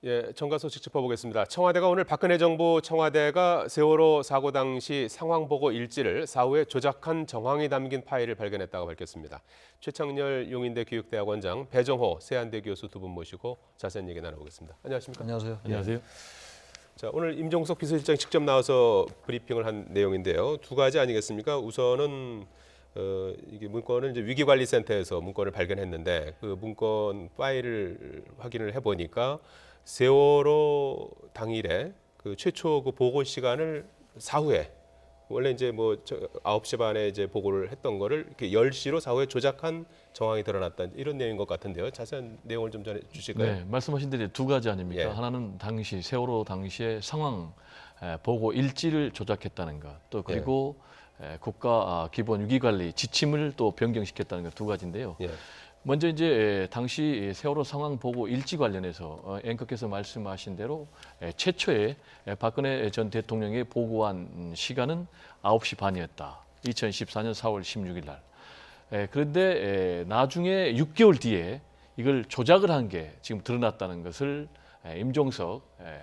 예, 정가 소식 짚어보겠습니다. 청와대가 오늘 박근혜 정부 청와대가 세월호 사고 당시 상황 보고 일지를 사후에 조작한 정황이 담긴 파일을 발견했다고 밝혔습니다. 최창렬 용인대 교육대학원장, 배정호 세안대 교수 두 분 모시고 자세한 얘기 나눠보겠습니다. 안녕하십니까? 안녕하세요. 안녕하세요. 자, 오늘 임종석 비서실장이 직접 나와서 브리핑을 한 내용인데요. 두 가지 아니겠습니까? 우선은 이게 문건을 이제 위기관리센터에서 문건을 발견했는데 그 문건 파일을 확인을 해보니까 세월호 당일에 그 최초 그 보고 시간을 사후에 원래 이제 뭐 9시 반에 이제 보고를 했던 거를 이렇게 10시로 사후에 조작한 정황이 드러났다 이런 내용인 것 같은데요. 자세한 내용을 좀 전해 주실까요? 네, 말씀하신 대로 두 가지 아닙니까? 예. 하나는 당시 세월호 당시의 상황 보고 일지를 조작했다는 것, 또 그리고 국가 기본 위기관리 지침을 또 변경시켰다는 것 두 가지인데요. 예. 먼저 이제 당시 세월호 상황 보고 일지 관련해서 앵커께서 말씀하신 대로 최초에 박근혜 전 대통령이 보고한 시간은 9시 반이었다. 2014년 4월 16일 날. 그런데 나중에 6개월 뒤에 이걸 조작을 한 게 지금 드러났다는 것을 임종석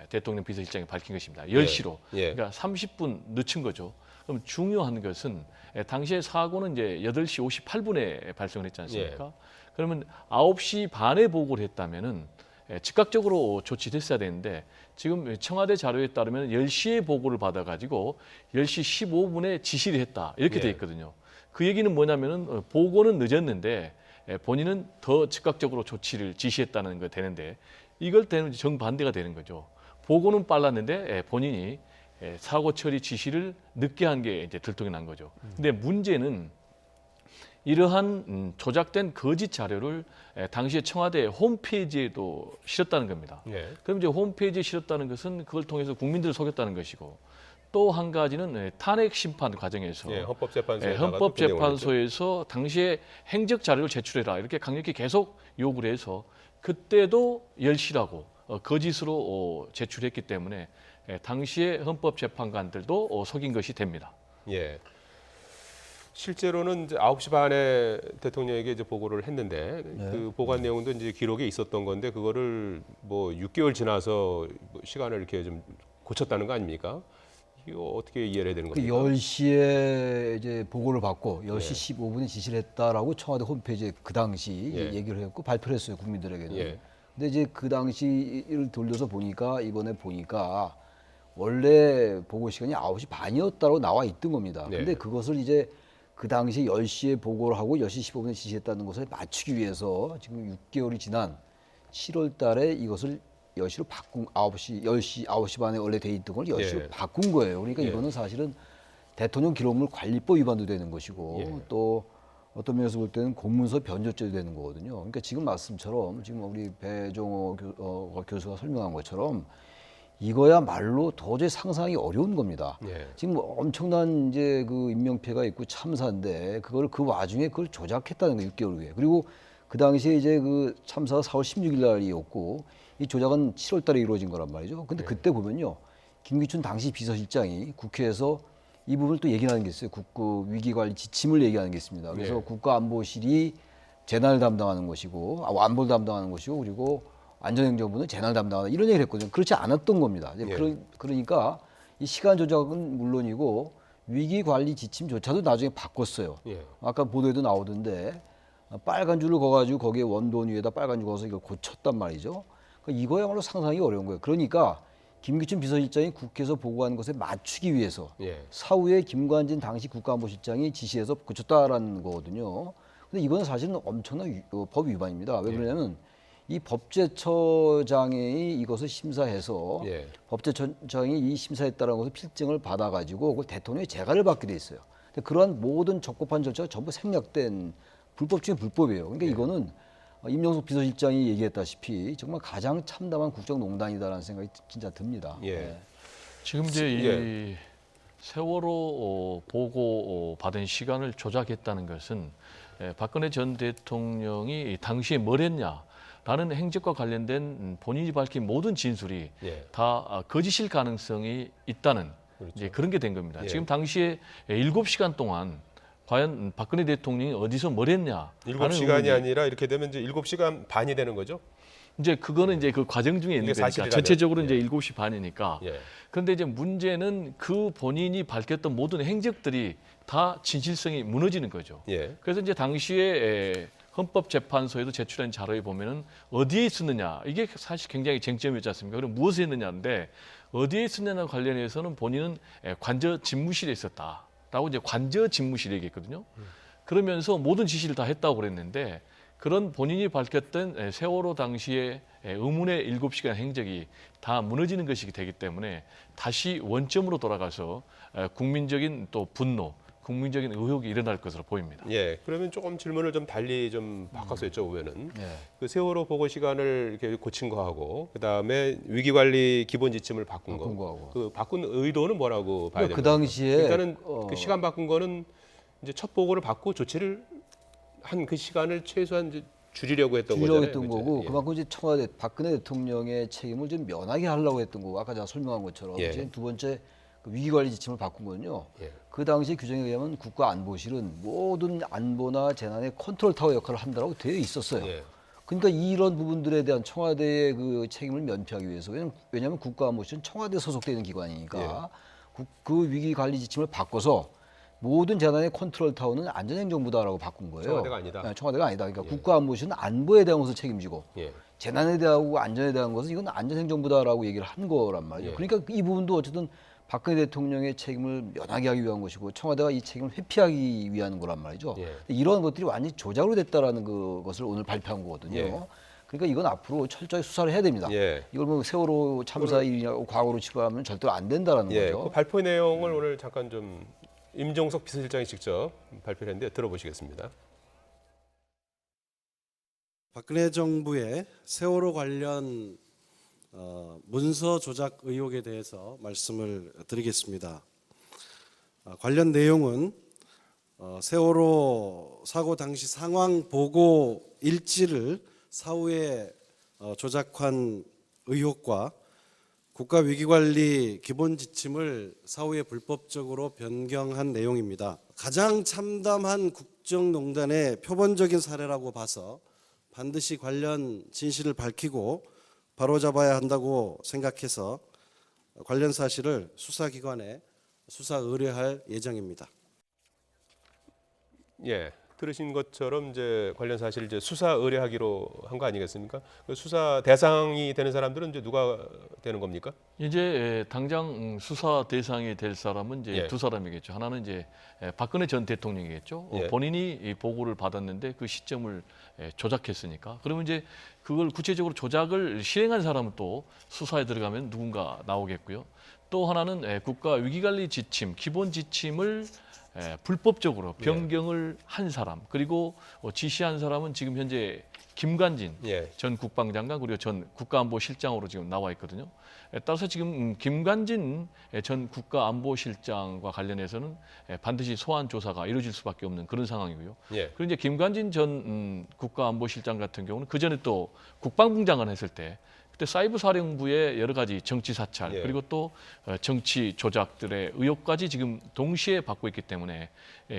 대통령 비서실장이 밝힌 것입니다. 10시로. 예. 그러니까 30분 늦춘 거죠. 그럼 중요한 것은 당시에 사고는 이제 8시 58분에 발생을 했지 않습니까? 그러면 9시 반에 보고를 했다면은 즉각적으로 조치됐어야 되는데 지금 청와대 자료에 따르면 10시에 보고를 받아가지고 10시 15분에 지시를 했다 이렇게 돼 있거든요. 그 얘기는 뭐냐면은 보고는 늦었는데 본인은 더 즉각적으로 조치를 지시했다는 거 되는데 이걸 때는 정반대가 되는 거죠. 보고는 빨랐는데 본인이 사고 처리 지시를 늦게 한 게 이제 들통이 난 거죠. 근데 문제는 이러한 조작된 거짓 자료를 당시에 청와대 홈페이지에도 실었다는 겁니다. 예. 그럼 이제 홈페이지에 실었다는 것은 그걸 통해서 국민들을 속였다는 것이고 또 한 가지는 탄핵 심판 과정에서 예, 헌법재판소에서 당시에 행적 자료를 제출해라 이렇게 강력히 계속 요구를 해서 그때도 10시라고 거짓으로 제출했기 때문에 당시에 헌법재판관들도 속인 것이 됩니다. 예. 실제로는 이제 9시 반에 대통령에게 이제 보고를 했는데 그 보고한 내용도 이제 기록에 있었던 건데 그거를 뭐 6개월 지나서 뭐 시간을 이렇게 좀 고쳤다는 거 아닙니까? 이거 어떻게 이해를 해야 되는 그 겁니까? 10시에 이제 보고를 받고 10시 15분에 지시를 했다라고 청와대 홈페이지에 그 당시 얘기를 했고 발표를 했어요, 국민들에게는. 예. 근데 이제 그 당시를 돌려서 보니까 이번에 보니까 원래 보고 시간이 9시 반이었다고 나와 있던 겁니다. 근데 그것을 이제 그 당시 10시에 보고를 하고 10시 15분에 지시했다는 것을 맞추기 위해서 지금 6개월이 지난 7월 달에 이것을 10시로 바꾼 9시 반에 원래 돼 있던 걸 10시로 바꾼 거예요. 그러니까 이거는 사실은 대통령 기록물 관리법 위반도 되는 것이고 또 어떤 면에서 볼 때는 공문서 변조죄도 되는 거거든요. 그러니까 지금 말씀처럼 지금 우리 배종호 교수가 설명한 것처럼 이거야말로 도저히 상상이 어려운 겁니다. 지금 엄청난 이제 그 인명피해가 있고 참사인데 그걸 그 와중에 그걸 조작했다는 거예요, 6개월 후에. 그리고 그 당시에 이제 그 참사가 4월 16일 날이었고 이 조작은 7월 달에 이루어진 거란 말이죠. 근데 그때 보면요. 김기춘 당시 비서실장이 국회에서 이 부분을 또 얘기하는 게 있어요. 국가 위기관리 지침을 얘기하는 게 있습니다. 그래서 국가안보실이 재난을 담당하는 것이고 안보를 담당하는 것이고 그리고 안전행정부는 재난을 담당하는 이런 얘기를 했거든요. 그렇지 않았던 겁니다. 그러니까 이 시간 조작은 물론이고 위기관리 지침조차도 나중에 바꿨어요. 아까 보도에도 나오던데 빨간 줄을 그어가지고 거기에 원본 위에다 빨간 줄 그어서 이걸 고쳤단 말이죠. 그러니까 이거야말로 상상이 어려운 거예요. 그러니까 김기춘 비서실장이 국회에서 보고한 것에 맞추기 위해서 사후에 김관진 당시 국가안보실장이 지시해서 고쳤다라는 거거든요. 근데 이건 사실은 엄청난 법 위반입니다. 왜 그러냐면 이 법제처장이 이것을 심사해서 법제처장이 이 심사했다는 것을 필증을 받아가지고 그걸 대통령이 재가를 받게 돼 있어요. 근데 그러한 모든 적법한 절차가 전부 생략된 불법 중에 불법이에요. 그러니까 이거는 임종석 비서실장이 얘기했다시피 정말 가장 참담한 국정농단이다라는 생각이 진짜 듭니다. 지금 이제 이 세월호 보고 받은 시간을 조작했다는 것은 박근혜 전 대통령이 당시에 뭘 했냐라는 행적과 관련된 본인이 밝힌 모든 진술이 다 거짓일 가능성이 있다는 이제 그런 게 된 겁니다. 지금 당시에 7시간 동안 과연 박근혜 대통령이 어디서 뭘 했냐? 7시간이 아니라 이렇게 되면 이제 7시간 반이 되는 거죠? 이제 그거는 이제 그 과정 중에 있는 이게 거니까 사실이라면? 전체적으로 예. 이제 7시 반이니까. 예. 그런데 이제 문제는 그 본인이 밝혔던 모든 행적들이 다 진실성이 무너지는 거죠. 예. 그래서 이제 당시에 헌법재판소에도 제출한 자료에 보면은 어디에 있었느냐 이게 사실 굉장히 쟁점이었지 않습니까? 그럼 무엇을 했느냐인데 어디에 있었느냐 관련해서는 본인은 관저 집무실에 있었다라고 이제 관저 집무실 얘기했거든요. 그러면서 모든 지시를 다 했다고 그랬는데 그런 본인이 밝혔던 세월호 당시에 의문의 7시간 행적이 다 무너지는 것이 되기 때문에 다시 원점으로 돌아가서 국민적인 또 분노, 국민적인 의혹이 일어날 것으로 보입니다. 예. 그러면 조금 질문을 좀 달리 좀 바꿔서 여쭤보면은 예. 그 세월호 보고 시간을 이렇게 고친 거하고 그다음에 위기 관리 기본 지침을 바꾼 바꾼 거. 거하고. 그 바꾼 의도는 뭐라고 봐야 됩니까? 그 당시에 일단은 그 시간 바꾼 거는 이제 첫 보고를 받고 조치를 한 그 시간을 최소한 이제 줄이려고 했던 주려고 거잖아요. 했던 그죠? 거고 예. 그만큼 이제 청와대 박근혜 대통령의 책임을 좀 면하게 하려고 했던 거고 아까 제가 설명한 것처럼 예. 이제 두 번째 그 위기관리 지침을 바꾼 거는요. 예. 그 당시 규정에 의하면 국가안보실은 모든 안보나 재난의 컨트롤 타워 역할을 한다고 되어 있었어요. 예. 그러니까 이런 부분들에 대한 청와대의 그 책임을 면피하기 위해서 왜냐하면 국가안보실은 청와대 소속되어 있는 기관이니까 그 위기관리 지침을 바꿔서 모든 재난의 컨트롤 타워는 안전행정부다라고 바꾼 거예요. 청와대가 아니다. 네, 청와대가 아니다. 그러니까 국가안보실은 안보에 대한 것을 책임지고 예. 재난에 대하고 안전에 대한 것은 이건 안전행정부다라고 얘기를 한 거란 말이에요. 예. 그러니까 이 부분도 어쨌든 박근혜 대통령의 책임을 면하게 하기 위한 것이고 청와대가 이 책임을 회피하기 위한 거란 말이죠. 예. 이러한 것들이 완전히 조작으로 됐다라는 것을 오늘 발표한 거거든요. 예. 그러니까 이건 앞으로 철저히 수사를 해야 됩니다. 예. 이걸 뭐 세월호 참사 일이라고 과거로 치부하면 절대로 안 된다라는 예. 거죠. 그 발표 내용을 오늘 잠깐 좀 임종석 비서실장이 직접 발표를 했는데 들어보시겠습니다. 박근혜 정부의 세월호 관련 문서 조작 의혹에 대해서 말씀을 드리겠습니다. 관련 내용은 세월호 사고 당시 상황 보고 일지를 사후에 조작한 의혹과 국가위기관리 기본 지침을 사후에 불법적으로 변경한 내용입니다. 가장 참담한 국정농단의 표본적인 사례라고 봐서 반드시 관련 진실을 밝히고 바로잡아야 한다고 생각해서 관련 사실을 수사기관에 수사 의뢰할 예정입니다. 예. 들으신 것처럼 이제 관련 사실을 이제 수사 의뢰하기로 한 거 아니겠습니까? 그 수사 대상이 되는 사람들은 이제 누가 되는 겁니까? 이제 당장 수사 대상이 될 사람은 이제 예. 두 사람이겠죠. 하나는 이제 박근혜 전 대통령이겠죠. 예. 본인이 이 보고를 받았는데 그 시점을 조작했으니까. 그러면 이제 그걸 구체적으로 조작을 실행한 사람은 또 수사에 들어가면 누군가 나오겠고요. 또 하나는 국가 위기관리 지침, 기본 지침을 불법적으로 변경을 한 사람, 그리고 지시한 사람은 지금 현재 김관진 예. 전 국방장관 그리고 전 국가안보실장으로 지금 나와 있거든요. 따라서 지금 김관진 전 국가안보실장과 관련해서는 반드시 소환 조사가 이루어질 수밖에 없는 그런 상황이고요. 예. 그리고 이제 김관진 전 국가안보실장 같은 경우는 그 전에 또 국방부 장관 했을 때 그때 사이버 사령부의 여러 가지 정치 사찰 예. 그리고 또 정치 조작들의 의혹까지 지금 동시에 받고 있기 때문에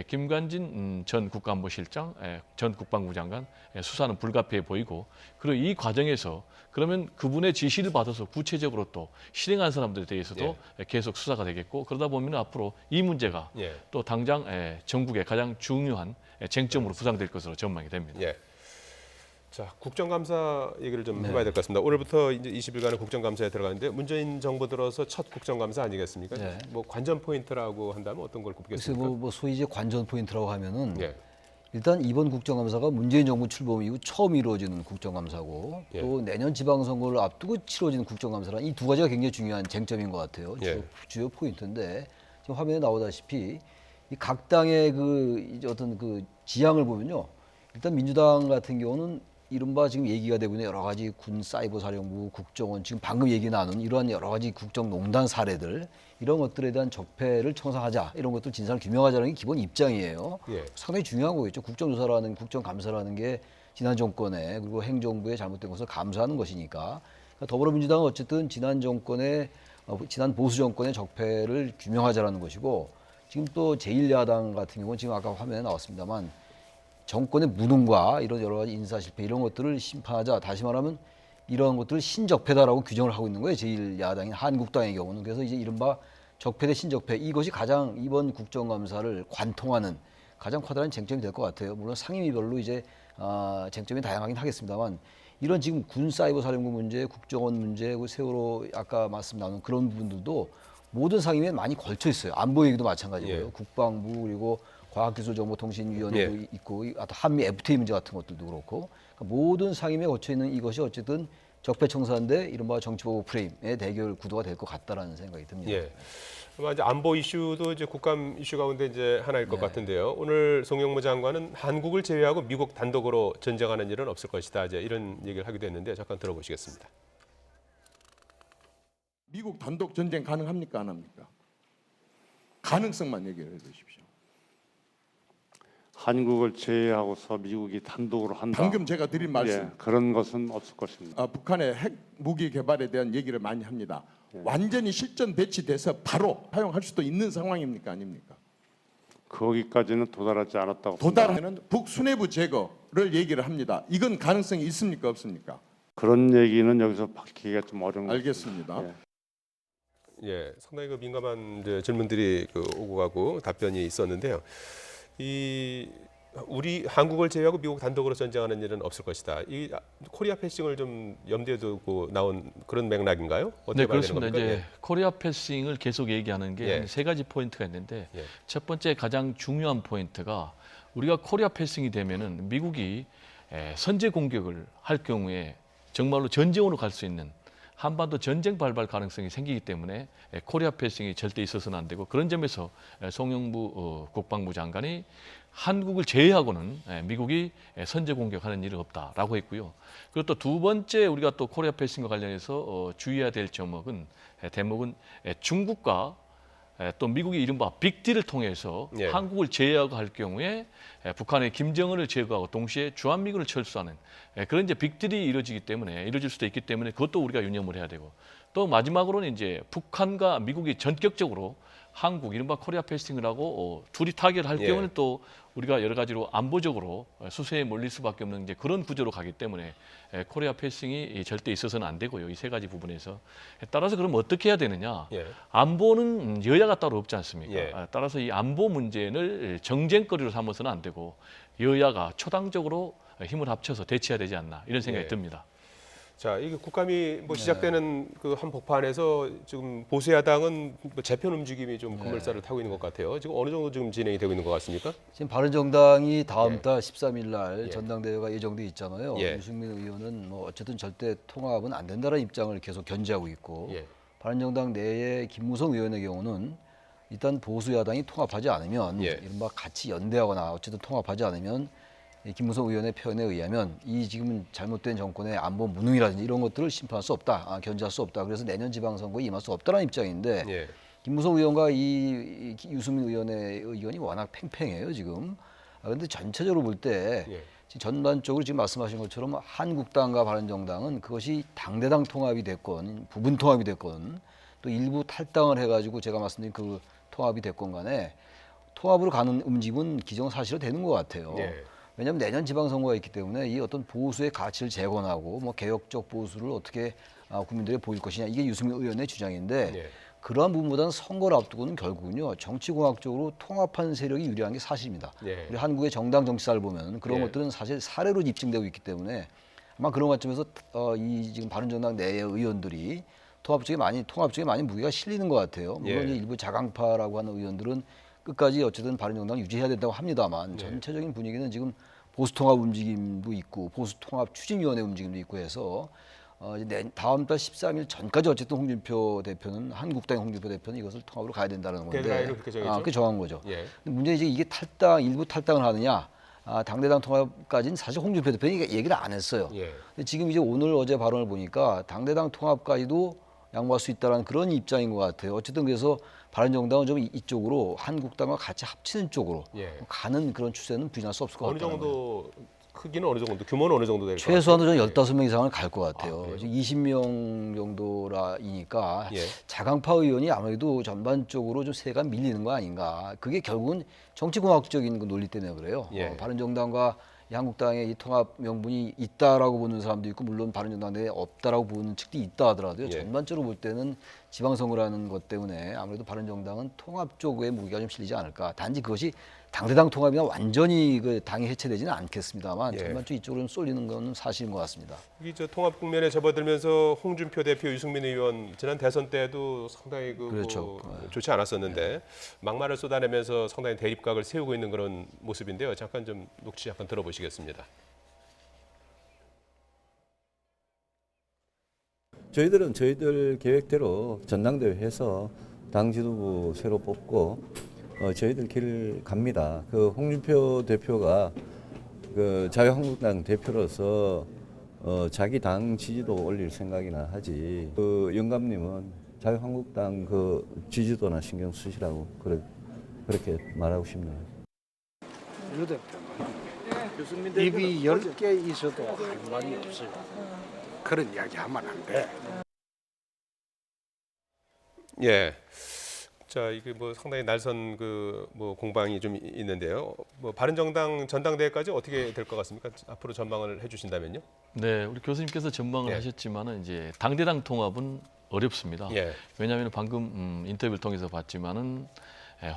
김관진 전 국가안보실장, 전 국방부 장관 수사는 불가피해 보이고 그리고 이 과정에서 그러면 그분의 지시를 받아서 구체적으로 또 실행한 사람들에 대해서도 계속 수사가 되겠고 그러다 보면 앞으로 이 문제가 예. 또 당장 전국의 가장 중요한 쟁점으로 부상될 것으로 전망이 됩니다. 예. 자, 국정감사 얘기를 좀 네. 해봐야 될 것 같습니다. 오늘부터 이제 20일간의 국정감사에 들어가는데 문재인 정부 들어서 첫 국정감사 아니겠습니까? 네. 뭐 관전 포인트라고 한다면 어떤 걸 글쎄 꼽겠습니까? 뭐 소위 이제 관전 포인트라고 하면은 예. 일단 이번 국정감사가 문재인 정부 출범 이후 처음 이루어지는 국정감사고 예. 또 내년 지방선거를 앞두고 치러지는 국정감사란 이 두 가지가 굉장히 중요한 쟁점인 것 같아요. 예. 주요 포인트인데 지금 화면에 나오다시피 이 각 당의 그 이제 어떤 그 지향을 보면요. 일단 민주당 같은 경우는 이른바 지금 얘기가 되고 있는 여러 가지 군 사이버 사령부, 국정원 지금 방금 얘기 나눈 이러한 여러 가지 국정농단 사례들 이런 것들에 대한 적폐를 청산하자 이런 것들 진상을 규명하자는 게 기본 입장이에요. 예. 상당히 중요한 거겠죠. 국정조사라는 국정감사라는 게 지난 정권의 그리고 행정부의 잘못된 것을 감사하는 것이니까 그러니까 더불어민주당은 어쨌든 지난 정권의 지난 보수 정권의 적폐를 규명하자라는 것이고 지금 또 제1야당 같은 경우는 지금 아까 화면에 나왔습니다만 정권의 무능과 이런 여러 가지 인사 실패 이런 것들을 심판하자. 다시 말하면 이런 것들을 신적폐다라고 규정을 하고 있는 거예요. 제1야당인 한국당의 경우는. 그래서 이제 이른바 적폐 대 신적폐, 이것이 가장 이번 국정감사를 관통하는 가장 커다란 쟁점이 될 것 같아요. 물론 상임위별로 이제 쟁점이 다양하긴 하겠습니다만, 이런 지금 군 사이버 사령부 문제, 국정원 문제, 세월호 아까 말씀 나눈 그런 부분들도 모든 상임위에 많이 걸쳐 있어요. 안보 얘기도 마찬가지고요. 예. 국방부, 그리고 과학기술정보통신위원회도 예. 있고, 또 한미 FTA 문제 같은 것들도 그렇고, 그러니까 모든 상임위에 걸쳐 있는 이것이 어쨌든 적폐청산대 이른바 정치보복 프레임의 대결 구도가 될 것 같다라는 생각이 듭니다. 예. 아마 이제 안보 이슈도 이제 국감 이슈 가운데 이제 하나일 것 네. 같은데요. 오늘 송영무 장관은 한국을 제외하고 미국 단독으로 전쟁하는 일은 없을 것이다. 이제 이런 얘기를 하기도 했는데 잠깐 들어보시겠습니다. 미국 단독 전쟁 가능합니까? 안 합니까? 가능성만 얘기를 해주십시오. 한국을 제외하고서 미국이 단독으로 한다. 방금 제가 드린 말씀, 예, 그런 것은 없을 것입니다. 북한의 핵 무기 개발에 대한 얘기를 많이 합니다. 완전히 실전 배치돼서 바로 사용할 수도 있는 상황입니까? 아닙니까? 거기까지는 도달하지 않았다고 봅니다. 도달하면 북수뇌부 제거를 얘기를 합니다. 이건 가능성이 있습니까? 없습니까? 그런 얘기는 여기서 밝히기가 좀 어려운 것 알겠습니다. 같습니다. 예, 상당히 그 민감한 이제 질문들이 그 오고 가고 답변이 있었는데요. 이 우리 한국을 제외하고 미국 단독으로 전쟁하는 일은 없을 것이다. 이 코리아 패싱을 좀 염두에 두고 나온 그런 맥락인가요? 어떻게 네, 봐야 되는 그렇습니다. 겁니까? 이제 코리아 패싱을 계속 얘기하는 게 예. 세 가지 포인트가 있는데 예. 첫 번째 가장 중요한 포인트가 우리가 코리아 패싱이 되면은 미국이 선제 공격을 할 경우에 정말로 전쟁으로 갈 수 있는 한반도 전쟁 발발 가능성이 생기기 때문에 코리아 패싱이 절대 있어서는 안 되고, 그런 점에서 송영무 국방부 장관이 한국을 제외하고는 미국이 선제 공격하는 일은 없다라고 했고요. 그리고 또 두 번째 우리가 또 코리아 패싱과 관련해서 주의해야 될 대목은 중국과 또 미국이 이른바 빅딜을 통해서 예. 한국을 제외하고 할 경우에 북한의 김정은을 제거하고 동시에 주한미군을 철수하는 그런 이제 빅딜이 이루어질 수도 있기 때문에 그것도 우리가 유념을 해야 되고, 또 마지막으로는 이제 북한과 미국이 전격적으로 한국 이른바 코리아 패싱을 하고 둘이 타결할 예. 경우는 또 우리가 여러 가지로 안보적으로 수세에 몰릴 수밖에 없는 이제 그런 구조로 가기 때문에 코리아 패싱이 절대 있어서는 안 되고요. 이 세 가지 부분에서 따라서 그럼 어떻게 해야 되느냐? 예. 안보는 여야가 따로 없지 않습니까? 예. 따라서 이 안보 문제를 정쟁거리로 삼아서는 안 되고 여야가 초당적으로 힘을 합쳐서 대치해야 되지 않나 이런 생각이 예. 듭니다. 자, 이게 국감이 뭐 시작되는 그 한복판에서 지금 보수 야당은 뭐 재편 움직임이 좀 급물살을 타고 있는 것 같아요. 지금 어느 정도 지금 진행이 되고 있는 것 같습니까? 지금 바른정당이 다음 예. 달 13일 날 예. 전당대회가 예정돼 있잖아요. 예. 유승민 의원은 뭐 어쨌든 절대 통합은 안 된다는 입장을 계속 견지하고 있고, 예. 바른정당 내에 김무성 의원의 경우는 일단 보수 야당이 통합하지 않으면 예. 이른바 같이 연대하거나 어쨌든 통합하지 않으면 이 김무성 의원의 표현에 의하면 이 지금 잘못된 정권의 안보 무능이라든지 이런 것들을 심판할 수 없다, 견제할 수 없다. 그래서 내년 지방선거에 임할 수 없다는 입장인데 예. 김무성 의원과 이 유승민 의원의 의견이 워낙 팽팽해요 지금. 그런데 전체적으로 볼 때 예. 전반적으로 지금 말씀하신 것처럼 한국당과 바른정당은 그것이 당대당 통합이 됐건 부분 통합이 됐건 또 일부 탈당을 해가지고 제가 말씀드린 그 통합이 됐건 간에 통합으로 가는 움직임은 기정사실화 되는 것 같아요. 예. 왜냐하면 내년 지방선거가 있기 때문에 이 어떤 보수의 가치를 재건하고 뭐 개혁적 보수를 어떻게 국민들에게 보일 것이냐, 이게 유승민 의원의 주장인데 예. 그러한 부분보다는 선거를 앞두고는 결국은요 정치공학적으로 통합한 세력이 유리한 게 사실입니다. 예. 우리 한국의 정당 정치사를 보면 그런 예. 것들은 사실 사례로 입증되고 있기 때문에 아마 그런 관점에서 이 지금 바른정당 내의 의원들이 통합 쪽에 많이 무게가 실리는 것 같아요. 물론 예. 이제 일부 자강파라고 하는 의원들은 끝까지 어쨌든 바른정당을 유지해야 된다고 합니다만 네. 전체적인 분위기는 지금 보수 통합 움직임도 있고 보수 통합 추진위원회 움직임도 있고 해서 이제 다음 달 13일 전까지 어쨌든 홍준표 대표는 한국당의 홍준표 대표는 이것을 통합으로 가야 된다는 건데 데드라인을 그렇게 정했죠? 그렇게 정한 거죠. 예. 근데 문제는 이제 이게 일부 탈당을 하느냐, 당대당 통합까지는 사실 홍준표 대표는 얘기를 안 했어요. 예. 근데 지금 이제 오늘 어제 발언을 보니까 당대당 통합까지도 양보할 수 있다는 그런 입장인 것 같아요. 어쨌든 그래서 바른정당은 좀 이쪽으로 한국당과 같이 합치는 쪽으로 예. 가는 그런 추세는 부인할 수 없을 것 어느 같다는 거예요. 정도 크기는 어느 정도, 규모는 어느 정도 될까요? 최소한도 저는 15명 이상을 갈 것 같아요. 그래요? 지금 20명 정도라이니까 예. 자강파 의원이 아무래도 전반적으로 좀 세가 밀리는 거 아닌가. 그게 결국은 정치공학적인 그 논리 때문에 그래요. 예. 바른정당과 이 한국당에 이 통합 명분이 있다라고 보는 사람도 있고 물론 바른정당 내에 없다라고 보는 측도 있다 하더라도요. 예. 전반적으로 볼 때는 지방선거라는 것 때문에 아무래도 바른정당은 통합 쪽에 무기가 좀 실리지 않을까. 단지 그것이 당대당 통합이나 완전히 그 당이 해체되지는 않겠습니다만 예. 전반적으로 이쪽으로 좀 쏠리는 건 사실인 것 같습니다. 이 저 통합 국면에 접어들면서 홍준표 대표, 유승민 의원 지난 대선 때도 상당히 그렇죠. 좋지 않았었는데 막말을 쏟아내면서 상당히 대립각을 세우고 있는 그런 모습인데요. 잠깐 좀 녹취 잠깐 들어보시겠습니다. 저희들은 저희들 계획대로 전당대회 해서 당 지도부 새로 뽑고 저희들 길 갑니다. 그 홍준표 대표가 그 자유한국당 대표로서 자기 당 지지도 올릴 생각이나 하지. 그 영감님은 자유한국당 그 지지도나 신경 쓰시라고 그렇게 말하고 싶네요. 유 대표는 입이 10개 있어도 할 말이 없어요. 그런 이야기 하면 안 돼. 예. 자, 이게 뭐 상당히 날선 그 뭐 공방이 좀 있는데요. 뭐 바른정당 전당대회까지 어떻게 될 것 같습니까? 앞으로 전망을 해주신다면요. 네, 우리 교수님께서 전망을 예. 하셨지만은 이제 당대당 통합은 어렵습니다. 예. 왜냐하면 방금 인터뷰를 통해서 봤지만은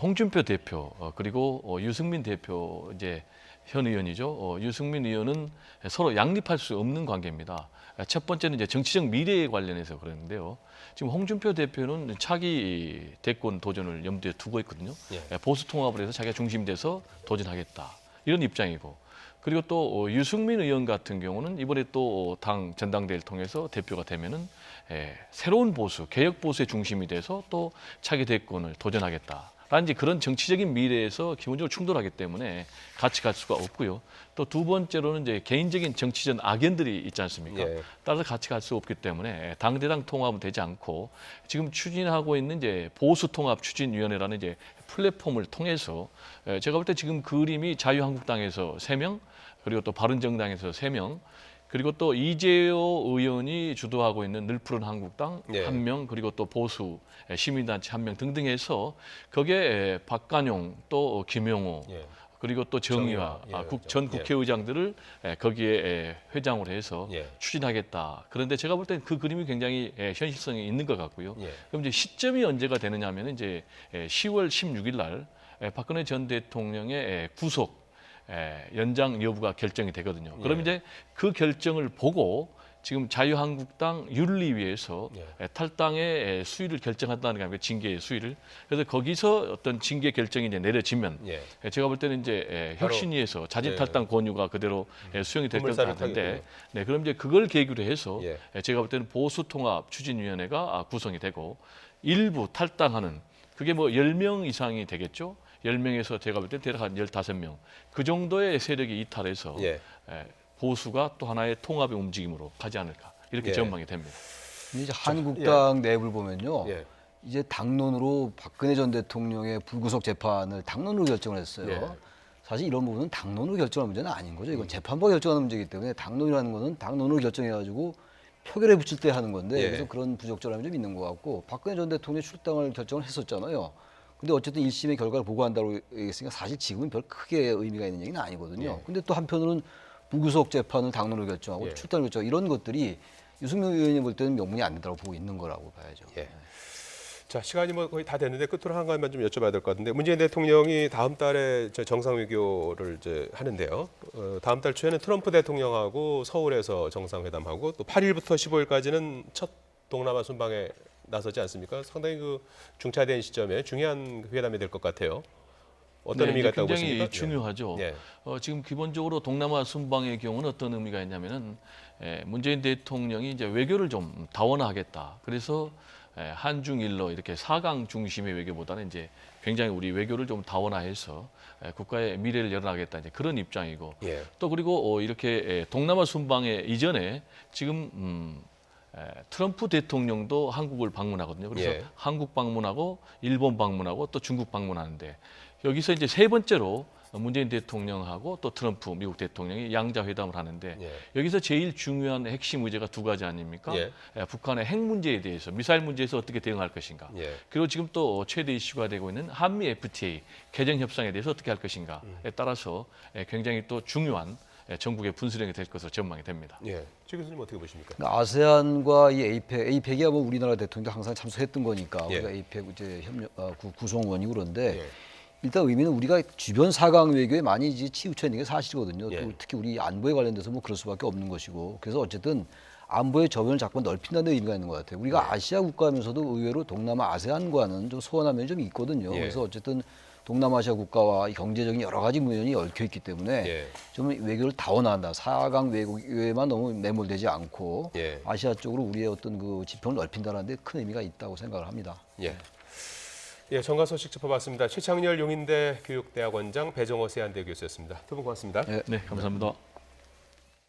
홍준표 대표 그리고 유승민 대표 이제 현 의원이죠. 유승민 의원은 서로 양립할 수 없는 관계입니다. 첫 번째는 이제 정치적 미래에 관련해서 그러는데요. 지금 홍준표 대표는 차기 대권 도전을 염두에 두고 있거든요. 예. 보수 통합을 해서 자기가 중심돼서 도전하겠다 이런 입장이고. 그리고 또 유승민 의원 같은 경우는 이번에 또 당 전당대회를 통해서 대표가 되면은 새로운 보수, 개혁 보수의 중심이 돼서 또 차기 대권을 도전하겠다. 단지 그런 정치적인 미래에서 기본적으로 충돌하기 때문에 같이 갈 수가 없고요. 또 두 번째로는 이제 개인적인 정치적 악연들이 있지 않습니까? 예. 따라서 같이 갈 수 없기 때문에 당대당 통합은 되지 않고 지금 추진하고 있는 이제 보수 통합 추진위원회라는 이제 플랫폼을 통해서 제가 볼 때 지금 그림이 자유한국당에서 3명 그리고 또 바른정당에서 3명 그리고 또 이재호 의원이 주도하고 있는 늘푸른 한국당 예. 1명 그리고 또 보수 시민단체 1명 등등 해서 거기에 박관용 또 김용호 예. 그리고 또 정의화 정의화, 예, 전 예. 국회의장들을 거기에 회장으로 해서 예. 추진하겠다. 그런데 제가 볼 때는 그 그림이 굉장히 현실성이 있는 것 같고요. 예. 그럼 이제 시점이 언제가 되느냐면 이제 10월 16일 날 박근혜 전 대통령의 구속 연장 여부가 결정이 되거든요. 그럼 예. 이제 그 결정을 보고 지금 자유한국당 윤리위에서 탈당의 수위를 결정한다는 게 아니라 징계의 수위를. 그래서 거기서 어떤 징계 결정이 이제 내려지면 예. 제가 볼 때는 이제 바로, 혁신위에서 자진 예. 탈당 권유가 그대로 수용이 될 것 물살을 같은데, 타겠군요. 네, 그럼 이제 그걸 계기로 해서 예. 제가 볼 때는 보수통합 추진위원회가 구성이 되고 일부 탈당하는 그게 뭐 10명 이상이 되겠죠. 10명에서 제가 볼 때 대략 한 15명 그 정도의 세력이 이탈해서 예. 보수가 또 하나의 통합의 움직임으로 가지 않을까 이렇게 예. 전망이 됩니다. 근데 이제 한국당 내부를 보면요. 예. 이제 당론으로 박근혜 전 대통령의 불구속 재판을 당론으로 결정을 했어요. 예. 사실 이런 부분은 당론으로 결정할 문제는 아닌 거죠. 이건 재판부가 결정하는 문제이기 때문에 당론이라는 것은 당론으로 결정해가지고 표결에 붙일 때 하는 건데 예. 그래서 그런 부적절함이 좀 있는 것 같고 박근혜 전 대통령이 출당을 결정을 했었잖아요. 근데 어쨌든 1심의 결과를 보고한다고 얘기했으니까 사실 지금은 별 크게 의미가 있는 얘기는 아니거든요. 예. 근데 또 한편으로는 불구속 재판을 당론으로 결정하고 예. 출당을 결정 이런 것들이 유승민 의원이 볼 때는 명분이 안 된다고 보고 있는 거라고 봐야죠. 예. 자, 시간이 뭐 거의 다 됐는데 끝으로 한 가지만 좀 여쭤봐야 될 것 같은데 문재인 대통령이 다음 달에 저 정상회교를 이제 하는데요. 다음 달 초에는 트럼프 대통령하고 서울에서 정상회담하고 또 8일부터 15일까지는 첫 동남아 순방에 나서지 않습니까? 상당히 그 중차대한 시점에 중요한 회담이 될 것 같아요. 어떤 의미가 있다고 굉장히 보십니까? 중요하죠. 예. 지금 기본적으로 동남아 순방의 경우는 어떤 의미가 있냐면은 문재인 대통령이 이제 외교를 좀 다원화하겠다. 그래서 한중일로 이렇게 4강 중심의 외교보다는 이제 굉장히 우리 외교를 좀 다원화해서 국가의 미래를 열어나가겠다 이제 그런 입장이고 예. 또 그리고 이렇게 동남아 순방의 이전에 지금 트럼프 대통령도 한국을 방문하거든요. 그래서 예. 한국 방문하고 일본 방문하고 또 중국 방문하는데 여기서 이제 세 번째로 문재인 대통령하고 또 트럼프 미국 대통령이 양자 회담을 하는데 예. 여기서 제일 중요한 핵심 의제가 두 가지 아닙니까? 예. 북한의 핵 문제에 대해서 미사일 문제에서 어떻게 대응할 것인가. 예. 그리고 지금 또 최대 이슈가 되고 있는 한미 FTA 개정 협상에 대해서 어떻게 할 것인가에 따라서 굉장히 또 중요한 전국의 분수령이 될 것으로 전망이 됩니다. 예. 최 교수님 어떻게 보십니까? 그러니까 아세안과 이 에이펙이야 뭐 우리나라 대통령도 항상 참석했던 거니까 예. 우리가 에이펙 이제 협력 구성원이고 그런데 예. 일단 의미는 우리가 주변 4강 외교에 많이 이제 치우쳐 있는 게 사실이거든요. 예. 또 특히 우리 안보에 관련돼서 뭐 그럴 수밖에 없는 것이고 그래서 어쨌든 안보의 저변을 자꾸 넓힌다는 의미가 있는 것 같아요. 우리가 아시아 국가하면서도 의외로 동남아 아세안과는 좀 소원한 면이 좀 있거든요. 예. 그래서 어쨌든 동남아시아 국가와 이 경제적인 여러 가지 문연이 얽혀 있기 때문에 예. 좀 외교를 다원한다. 4강 외교에만 너무 매몰되지 않고 예. 아시아 쪽으로 우리의 어떤 그 지평을 넓힌다는 데 큰 의미가 있다고 생각을 합니다. 예. 예, 정가 소식 짚어봤습니다. 최창렬 용인대 교육대학원장, 배정호 세안대 교수였습니다. 두 분 고맙습니다. 예. 네, 감사합니다.